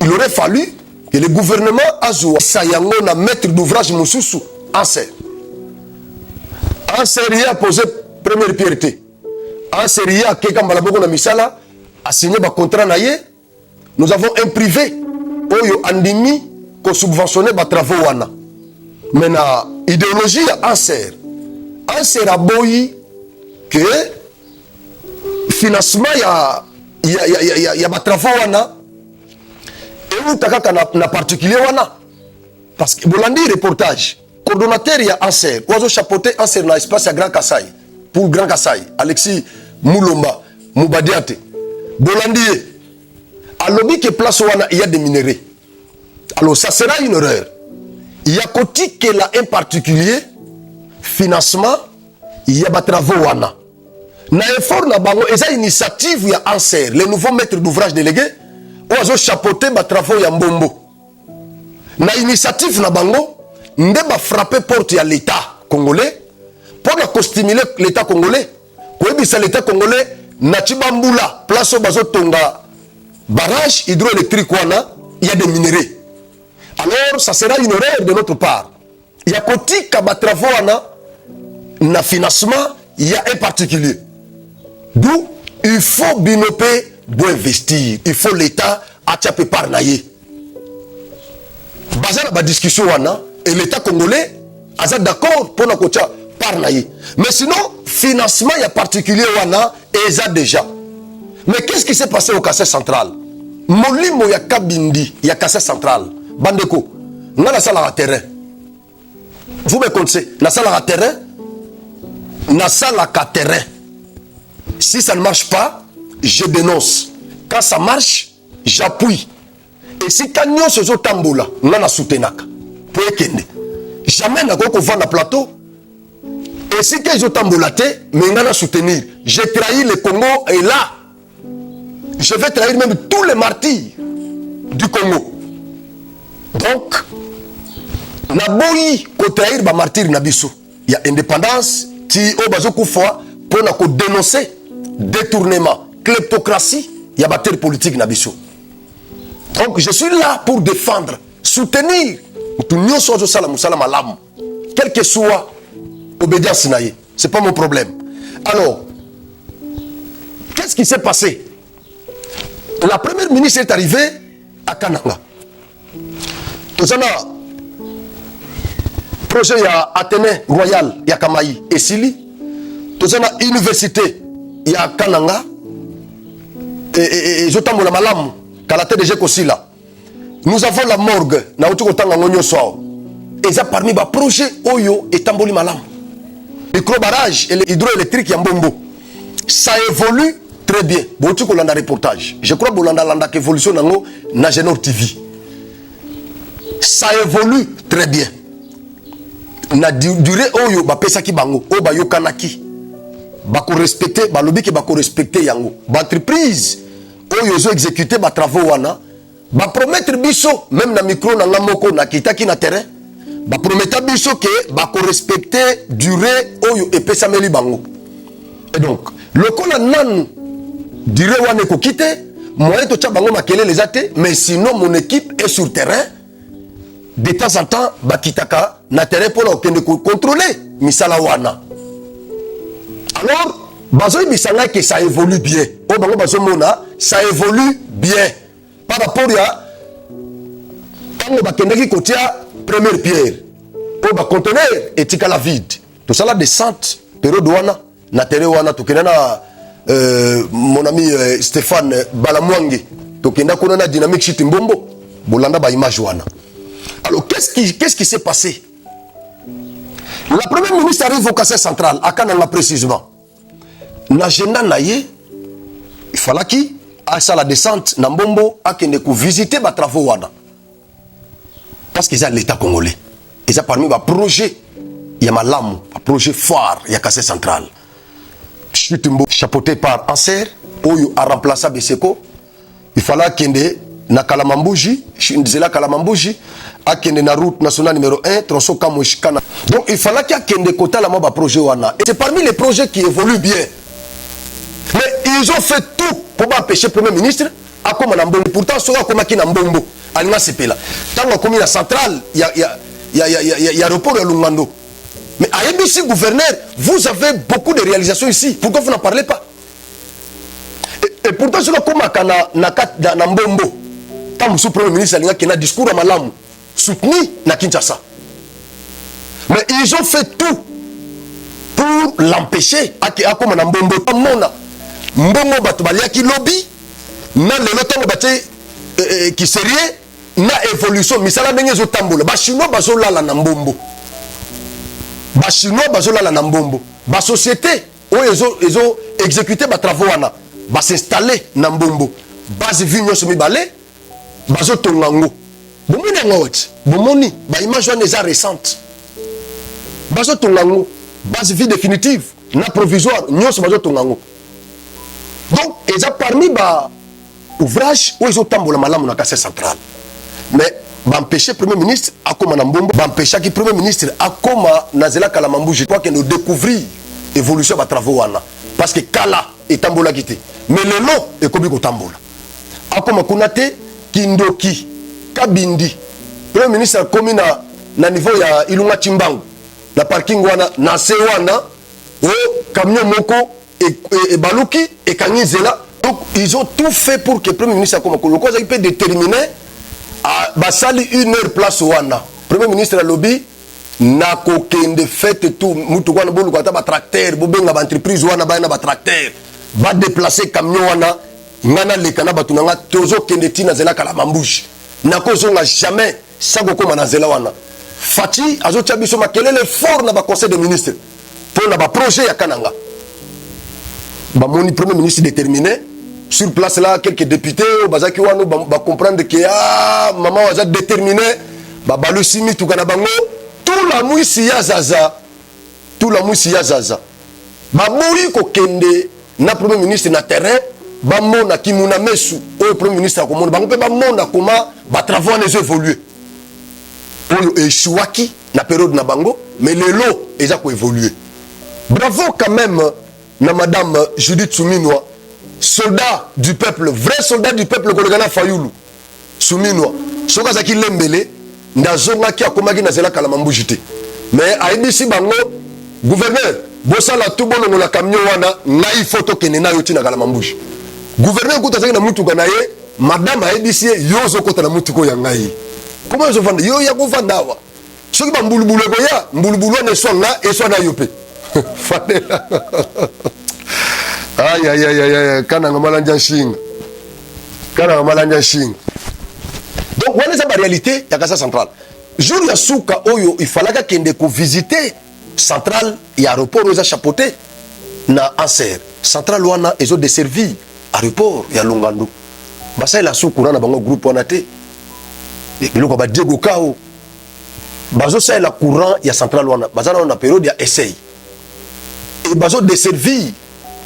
Il aurait fallu que le gouvernement azoua sayango na maître d'ouvrage Moussousou Anser. Anser a posé première pierre. Anser a keka malaboko na misala a signé ba contrat na ye. Nous avons un privé oyo andimi ko subventionner ba travaux wana. Mais na idéologie Anser. Anser a boyi que financement il y a des travaux wana et nous takaka na particulier wana parce que Bolandi reportage coordonnateur il y a Anser oiseau chapeauté Anser na espace à Grand Kassai pour Grand Kassai Alexis Moulomba Moubadiate Bolandi À lobby que place wana, il y a des minéraux. Alors ça sera une erreur. Il y a côté que là en particulier financement, il y a des travaux wana. Na effort na bango, et ça initiative ya Anser, les nouveaux maîtres d'ouvrage délégués, ont chapeauté des travaux ya Mbombo. Na initiative na bango, nde ba frapper porte ya l'État congolais pour la stimuler l'État congolais. Pour que l'État congolais na Chibambula, place au bazo tonga barrage hydroélectrique wana, il y a des minéraux. Alors ça sera une erreur de notre part. Il y a côté kaba travaux wana na financement, il y a un particulier. D'où il faut binopé pour investir. Il faut l'État à tiapé par naïe. Basé la discussion wana et l'État congolais a d'accord pour la kocha par naïe. Mais sinon financement il y a particulier wana et ça déjà. Mais qu'est-ce qui s'est passé au Kassai central? Molimo ya kabindi ya Kassai central. Bandeko, na la salle à terrain. Vous me connaissez, la salle à terrain, na salle à terrain. Si ça ne marche pas, je dénonce. Quand ça marche, j'appuie. Et si Kanyon se zo tambola, on a soutenaka. Pour ekende. Jamais n'a qu'on vend le plateau. Et si que je tambolaté, mais on a soutenir. J'ai trahi le Congo et là, je vais trahir même tous les martyrs du Congo. Donc, na boyi ko trahir ba martyr na biso. Il y a indépendance, ti o bazoko fois pour na ko dénoncer détournement, kleptocratie, il y a bataille politique na biso. Donc je suis là pour défendre, soutenir tout nyo sozo sala musala malam. Quel que soit obédience naïe, c'est pas mon problème. Alors, qu'est-ce qui s'est passé? La première ministre est arrivée à Kananga. Tozana projet ya Athénée Royal ya Kamaï et Sili. Tozana université ya Kananga et Jotambola Malam Kalate de Jekosila. Nous avons la morgue na utuko tanga ngonyo so. Et ça parmi ba projet Oyo et Tamboli Malam. Micro barrage et l'hydroélectrique ya Mbombo. Ça évolue très bien. Botuko landa reportage. Je crois bolanda landa évolution nango na Genor TV. Ça évolue très bien. Na durée Oyo ba pesa ki bango, o ba yokanaki. Bako respecter, ba lobby ki bako respecter yango. Ba entreprise oyo zo exécuter ba travaux wana, ba promettre biso même na micro na ngamoko na kitaki na terrain, ba promettre biso que bako respecter durée oyo epesa meli bango. Et donc, le kola nan durée wana ko kite, moi to tcha bango makele les até, mais sinon mon équipe est sur terrain. De temps en temps, ba kitaka na terrain pour contrôler misala wana. Alors, bazoy bisanga que ça évolue bien. O bango bazomona, ça évolue bien. Par rapport à tango bakendaki kotia première pierre. O ba conteneur etika la vide. Tout ça la descente période wana na terrain wana tokenana mon ami Stéphane Balamwange tokenda konana dynamique chiti mbombo bolanda ba image wana. Alors qu'est-ce qui s'est passé? La première ministre arrive au Kassai central à Kananga précisément. L'agenda naïe, il fallait qu'il à la descente Nambombo à kende ko visiter ba travaux wana. Parce qu'ils ont l'État congolais. Ils ont parmi ba projet il y a Malamu, un projet phare il y a Kassai central. Chutumbo chapeauté par Anser, Oyo a remplacé Beseko. Il fallait kende na Kalamambuji, Nzela Kalamambuji, à kende na route nationale numéro 1, tronçon Kamoshikana. Donc il fallait qu'il y ait kende kota la maba projet wana. Et c'est parmi les projets qui évoluent bien. Mais ils ont fait tout pour empêcher le Premier ministre à comme Nambombo. Pourtant, ce soit comme qui Nambombo, à l'Inasepela. Tant qu'on comme la centrale, il y a report à Lungando. Mais à ABC gouverneur, vous avez beaucoup de réalisations ici. Pourquoi vous n'en parlez pas? Et pourtant, ce soit comme à Nambombo. Tant que le Premier ministre a un discours à Malamu, soutenu na Kinshasa. Mais ils ont fait tout pour l'empêcher à comme Nambombo. Mbongo bato baliaki lobby na lelo tongo baté qui sérieux na évolution misala ndenge zo tambola ba chinois bazolala na mbombo ba chinois bazolala na mbombo ba société o ezo exécuter ba travaux wana ba s'installer na mbombo base vie nyonso mibale bazotonga ngo bomoni yango wati bomoni baimage wana eza récente bazotonga ngo base vie définitive na provisoire nyonso bazotonga ngo donc eza parmi ba ouvrage oyo ezotambola malamu na Kasai central mais bampêcher premier ministre akoma na mbombo bampêchaki premier ministre akoma na zela kala mambu je crois que nous découvrir évolution ba travaux wana parce que kala etambolaki te mais lelo ekobi kotambola akoma kuna te kindoki kabindi premier ministre akomi na niveau ya Ilunga Chimbangu na parking wana na se wana o camion moko et baluki et kangizela. Donc ils ont tout fait pour que premier ministre akoma ko lokoza peut déterminer à basali 1 heure place wana premier ministre a lobby na kokende fait tout mutu wana bolu kwata ba tracteur bobenga ba entreprise wana ba na ba tracteur va déplacer camion wana ngana lekana batu nanga tozo kende tina zela kala mambushi na kozonga jamais sako koma na zela wana fati azo chabiso makelele fort na ba conseil des ministres pour na ba projet ya kananga ba moni premier ministre déterminé sur place là quelques députés bazaki wana ba comprendre que ah maman waza déterminé ba balusimi tukana bango tout la muisi ya zaza ba mouri ko kende na premier ministre na terrain ba mona kimuna mesu o premier ministre akomona bango pe ba mona comment ba travaux les évoluer oyo échouaki na période na bango mais lelo eza ko évoluer. Bravo quand même na madame Judith Suminwa, soldat du peuple, vrai soldat du peuple Kologana Fayulu. Suminwa, soka zaki lembele ndazonga ki akomaki na zela kala mambujite. Mais aibisi bango gouverneur bosala tout bono la camion wana ngai photo kenena yoti na kala mambuji. Gouverneur kuta zaki na mutu kana ye madame aibisi yozo kota na mutu ko ya ngai. Comment je vende yo ya ko vandawa. Soki ba mbulubulu ko ya mbulubulu ne songa e sona yope. Fadela. Aïe aïe aïe aïe, kana ngamalanja shinga. Donc voilà ça la réalité ya Kasai central. Jour ya suka oyo il fallait kende ko visiter centrale et aéroport oza chapeauté na Anser. Centrale wana ezo desservi aéroport ya Longandu. Basa la soukura na bango groupe wana te. Biloko ba Diego Kao. Bazo sa la courant ya centrale wana. Bazana na période ya essai. Et bazo desservi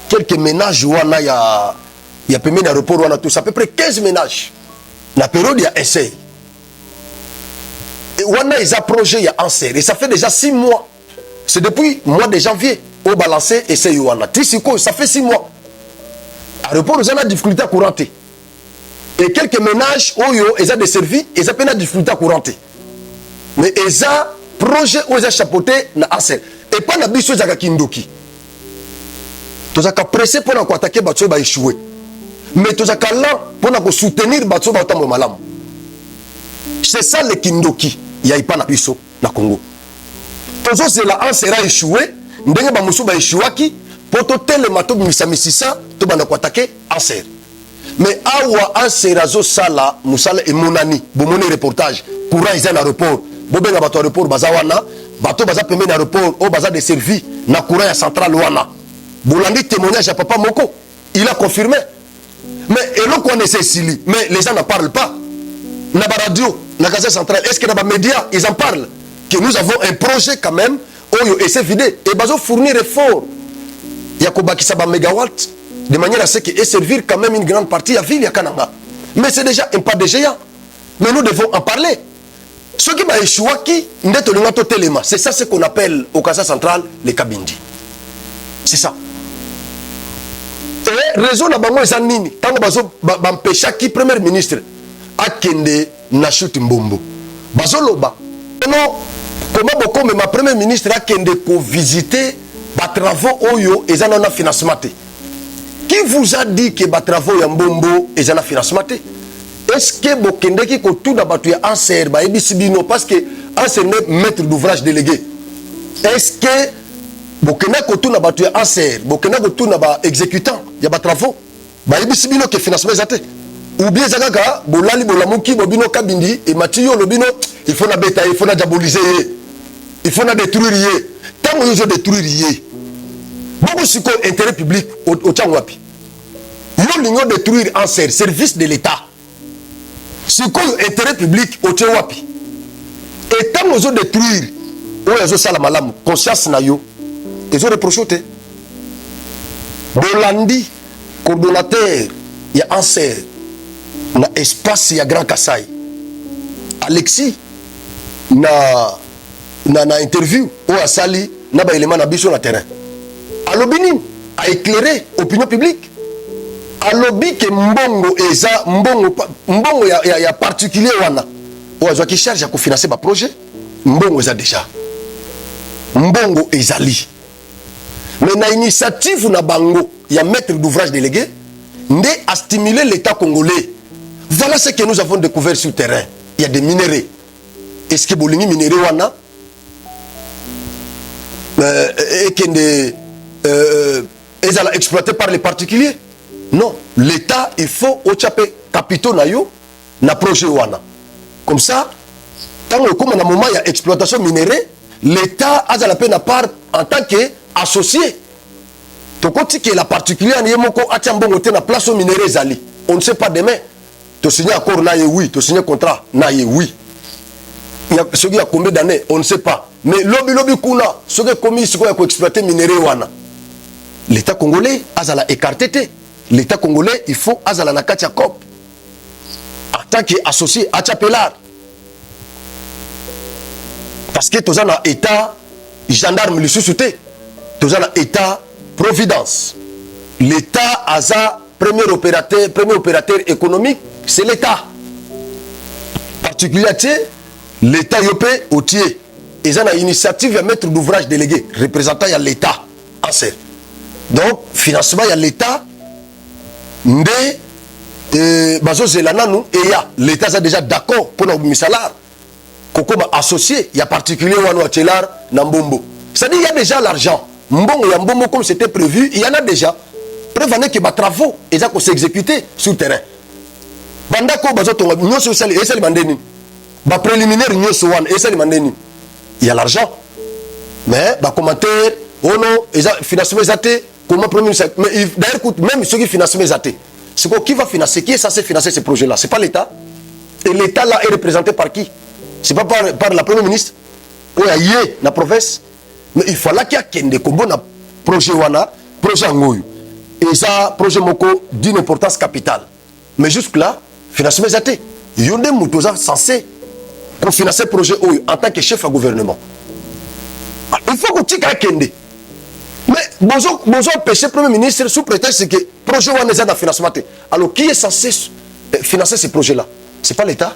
quelques ménages wana ya pemé na aéroport wana tout ça à peu près 15 ménages na période ya essai. Et wana ils a projet ya Anser et ça fait déjà 6 mois. C'est depuis mois de janvier au balancé essai wana. Tisiko ça fait 6 mois. Aéroport ils ont la difficulté à couranter. Et quelques ménages oyo ils ont desservi, ils ont peine à difficulté à couranter. Mais ils ont projet où ils ont chapeauté na Anser et pas na biso za kindoki. Tozaka pressé pour na attaquer batso ba échouer. Mais tozaka là pour na soutenir batso ba tambo malamu. C'est ça le kindoki ya ipa na biso na Congo. Tozo c'est la Ansera échoué, ndenge ba musu ba échouaki pour to tele mato misamisisa to bana attaquer Anser. Mais awa Ansera zo sala musala et monani, bomoni reportage, courant ils en aéroport, bobenga bato aéroport bazawana, bato baza pemé na aéroport, o baza desservi na courant ya centrale wana. Bolandi témoignage à Papa Moko, il a confirmé. Mais et l'on connaît Cécilie, mais les gens n'en parlent pas. Na radio, na Kasai centrale, est-ce que dans les médias, ils en parlent? Que nous avons un projet quand même, et c'est vidé, et bazo fournir effort. Yakoba qui s'aba mégawatt, de manière à ce que et servir quand même une grande partie à ville ya Kananga. Mais c'est déjà un pas de géant. Mais nous devons en parler. Ce qui m'a échoué, c'est ça ce qu'on appelle au Kasai central les Kabindi. C'est ça. Et raison na bango eza nini tango bazo bampesha ki premier ministre akende na shoot mbombo bazo loba non comment boko mais ma premier ministre akende ko visiter ba travaux oyo eza na financement te. Qui vous a dit que ba travaux ya mbombo eza na financement te? Est-ce que bokende ki ko tout na batu ya Anser ba ebisibino parce que Anser est maître d'ouvrage délégué? Est-ce que bokena kotu na batu ya Anser, bokena kotu na ba exécutant ya ba travaux, ba ibisibino ke financement ezate. Ou bien zakaka bolali bolamuki bobino kabindi et matiyo lobino il faut na beta, il faut na diaboliser, il faut na détruire. Tant que vous détruire, beaucoup siko intérêt public au tchangwapi. Yo l'union détruire en service de l'État. C'est quoi l'intérêt public au Tchewapi? Et tant nous détruire, on a ça la malam, conscience na yo, ils ont reproché. Bolandi, coordonnateur, il y a un serre, na espace, il y a Grand Kassai. Alexis, na interview, on a sali, na ba élément na biso na terrain. Alobini a éclairé l'opinion publique. Alobi que mbongo eza mbongo ya particulier wana. O azo qui charge à financer ba projet. Mbongo eza déjà. Mbongo ezali. Mais na initiative na bango, il y a maître d'ouvrage délégué, ndé à stimuler l'État congolais. Voilà ce que nous avons découvert sur le terrain. Il y a des minéraux. Est-ce que bolingi minéraux wana et que ezala exploité par les particuliers? Non, l'État il faut ochape capitaux na yo na projet wana. Comme ça, tant que comme na moment il y a exploitation minérale, l'État a la peine à part en tant qu'associé. To koti que la particulière ni moko atia mbongo te na place au minéraux zali. On ne sait pas demain. Tu signes accord na ye oui, tu signes contrat na ye oui. Il y a ce qui a combien d'années, on ne sait pas. Mais lobby kuna, ce qui est commis ce qui a exploité minéraux wana. L'État congolais a la écarté. L'État congolais, il faut azala na katia cop. En tant qu'associé à Tchapelar. Parce que tous un État gendarme le sous-souté. Tous un État providence. L'État a sa premier opérateur économique, c'est l'État. Particularité, l'État yopé au tiers. Ils ont une initiative à maître d'ouvrage délégué, représentant à l'État en serre. Donc, financement à l'État. Ndé bazo zelana nous et ya l'État a déjà d'accord pour nos salaires. Koko ba associé, il y a particulier wano atelar na mbombo. C'est-à-dire il y a déjà l'argent. Mbongo ya mbombo comme c'était prévu, il y en a déjà. Prévenez que ba travaux et ça qu'on s'exécuter sur le terrain. Banda ko bazo tonga nyoso sali et sali mandeni. Ba préliminaire nyoso wan et sali mandeni. Il y a l'argent. Mais ba commentaire ono et financement zaté. Comment premier ministre, mais d'ailleurs, même ceux qui financent mes athées, c'est quoi qui va financer? Qui est censé financer ces projets-là? C'est pas l'État. Et l'État là est représenté par qui? C'est pas par la première ministre. Ou la province. Mais il faut là qu'il y ait des combos na projet wana, projet ngoyu. Et ça, projet moko d'une importance capitale. Mais jusque là, financer mes athées. Il y a des moutons censés pour financer le projet en tant que chef à gouvernement. Il faut que tu aies mais bonjour empêcher le Premier ministre sous prétexte que le projet est dans financement. Alors qui est censé financer ces projets-là? Ce n'est pas l'État.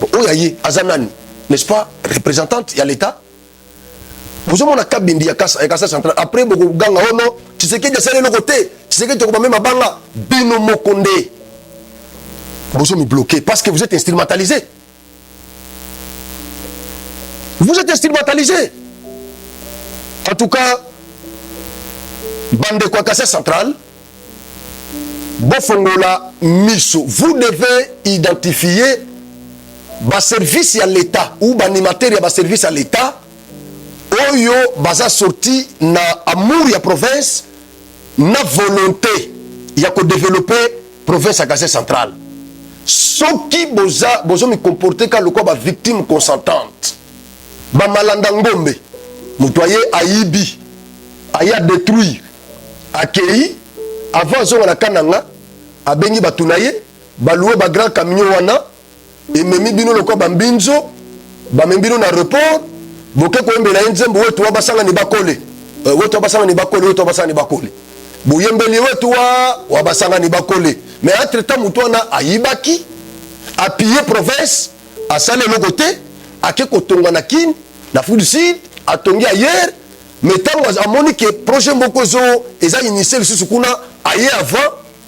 Oui, Azanani, n'est-ce pas, représentante, il y a l'État. Vous avez un cabine, il y a Kassa Centrale. Après, vous avez tu sais qu'il y a le côté, tu sais que tu as même un binomo condé. Vous êtes bloqué parce que vous êtes instrumentalisé. Vous êtes instrumentalisé. En tout cas, Bande kwa Kassa Centrale, Bofongola Miso, vous devez identifier le service à l'État ou l'animateur à service à l'État, Oyo baza sorti na amour ya province, na volonté ya ko développer province à Kassa Centrale. Ce qui bozo me comporter quand le quoi ba victime consentante, ba malanda ngombe, mutoye aibi, aya détruire. Akei avant zonga na kananga abengi batunaye baloué ba grand camion wana et memi bino lokwa bambinzo ba membino na report boke ko embela nzembo wetu wabasanga ni bakole wetu wabasanga ni bakole wetu wabasanga ni bakole boyembeli wetu wabasanga ni bakole mais entre temps mutwana ayibaki a piller province a salé le côté a ke kotonga na kin na Afrique du Sud a tongi ailleurs. Mais tant que le projet Mokozo est initié le Susukuna, ailleurs avant,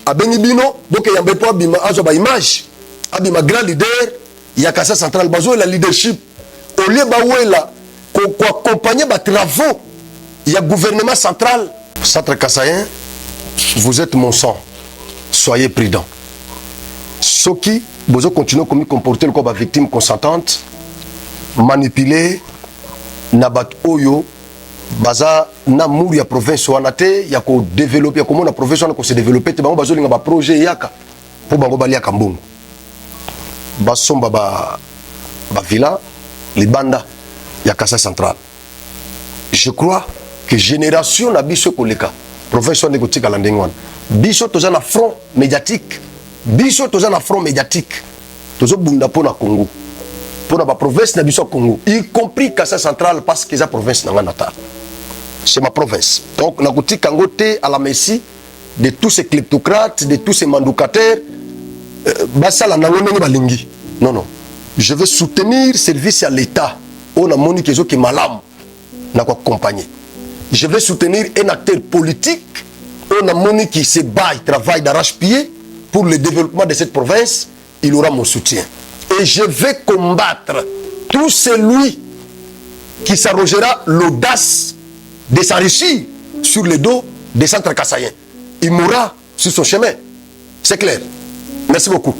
à Benibino, donc il y a un image, il y a un grand leader, il y a Kassa Centrale, il y a la leadership. Au lieu d'accompagner les travaux, il y a le gouvernement central. Centre Kassaïen, vous êtes mon sang, soyez prudents. Ceux qui, vous continuez comme comporter comme victime consentante, manipuler, nabat oyo, baza na muru ya province wana te ya ko développer ya komona province wana ko se développer te bango bazolinga ba projet yaka po bango baliaka mbongo basomba ba villa libanda ya Kasai central. Je crois que génération na biso koleka province wana ko tika landeng wana biso toza na front médiatique biso toza na front médiatique tozo bunda pona Congo pona ba province na biso Congo y compris Kasai central parce que za province na ngana c'est ma province. Donc, na kouti kangote à la merci de tous ces kleptocrates, de tous ces mandukateurs, non, non. Je veux soutenir service à l'État. On a moni qui est malam, n'a quoi accompagner. Je veux soutenir un acteur politique. On a moni qui se bat, il travaille d'arrache-pied pour le développement de cette province. Il aura mon soutien. Et je vais combattre tout celui qui s'arrogera l'audace de s'enrichir sur le dos des centres kassaïens. Il mourra sur son chemin. C'est clair. Merci beaucoup.